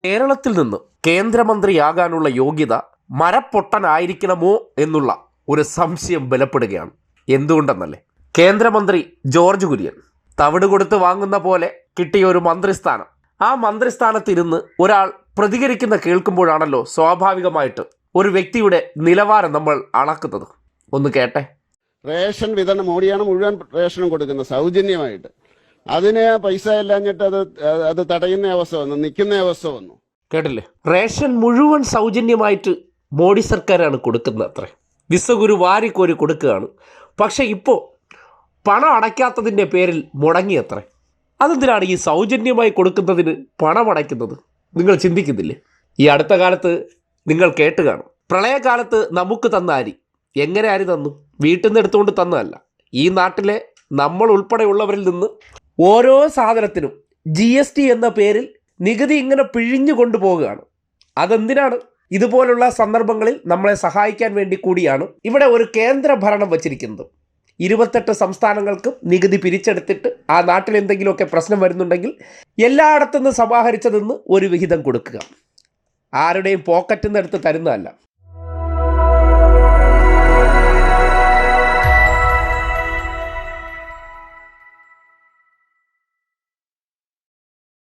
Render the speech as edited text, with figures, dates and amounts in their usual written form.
കേരളത്തിൽ നിന്ന് കേന്ദ്രമന്ത്രിയാകാനുള്ള യോഗ്യത മരപ്പൊട്ടനായിരിക്കണമോ എന്നുള്ള ഒരു സംശയം ബലപ്പെടുകയാണ്. എന്തുകൊണ്ടെന്നല്ലേ, കേന്ദ്രമന്ത്രി ജോർജ് കുര്യൻ തവിട് കൊടുത്ത് വാങ്ങുന്ന പോലെ കിട്ടിയ ഒരു മന്ത്രിസ്ഥാനം, ആ മന്ത്രിസ്ഥാനത്തിരുന്ന് ഒരാൾ പ്രതികരിക്കുന്ന കേൾക്കുമ്പോഴാണല്ലോ സ്വാഭാവികമായിട്ട് ഒരു വ്യക്തിയുടെ നിലവാരം നമ്മൾ അളക്കുന്നത്. ഒന്ന് കേട്ടെ. റേഷൻ വിതരണം മോഡിയാണ് മുഴുവൻ റേഷനും കൊടുക്കുന്നത് സൗജന്യമായിട്ട്. അതിന് പൈസ ഇല്ലാഞ്ഞിട്ട് അത് തടയുന്ന അവസ്ഥ വന്നു, നിൽക്കുന്ന അവസ്ഥ വന്നു. കേട്ടില്ലേ? റേഷൻ മുഴുവൻ സൗജന്യമായിട്ട് മോഡി സർക്കാരാണ് കൊടുക്കുന്നത്. അത്രേ വിശ്വഗുരു വാരിക്കോരി കൊടുക്കുകയാണ്. പക്ഷെ ഇപ്പോൾ പണം അടയ്ക്കാത്തതിൻ്റെ പേരിൽ മുടങ്ങിയത്രേ. അതെന്തിനാണ് ഈ സൗജന്യമായി കൊടുക്കുന്നതിന് പണം അടയ്ക്കുന്നത്? നിങ്ങൾ ചിന്തിക്കുന്നില്ലേ? ഈ അടുത്ത കാലത്ത് നിങ്ങൾ കേട്ട് കാണും, പ്രളയകാലത്ത് നമുക്ക് തന്ന അരി. എങ്ങനെ അരി തന്നു? വീട്ടിൽ നിന്ന് എടുത്തുകൊണ്ട് തന്നതല്ല. ഈ നാട്ടിലെ നമ്മൾ ഉൾപ്പെടെയുള്ളവരിൽ നിന്ന് ഓരോ സാധനത്തിനും GST എന്ന പേരിൽ നികുതി ഇങ്ങനെ പിഴിഞ്ഞു കൊണ്ടുപോവുകയാണ്. അതെന്തിനാണ്? ഇതുപോലുള്ള സന്ദർഭങ്ങളിൽ നമ്മളെ സഹായിക്കാൻ വേണ്ടി കൂടിയാണ് ഇവിടെ ഒരു കേന്ദ്ര ഭരണം വച്ചിരിക്കുന്നത്. 28 സംസ്ഥാനങ്ങൾക്കും നികുതി പിരിച്ചെടുത്തിട്ട് ആ നാട്ടിൽ എന്തെങ്കിലുമൊക്കെ പ്രശ്നം വരുന്നുണ്ടെങ്കിൽ എല്ലായിടത്തുനിന്ന് സമാഹരിച്ചതെന്ന് ഒരു വിഹിതം കൊടുക്കുക. ആരുടെയും പോക്കറ്റിൽ നിന്ന് എടുത്ത് തരുന്നതല്ല.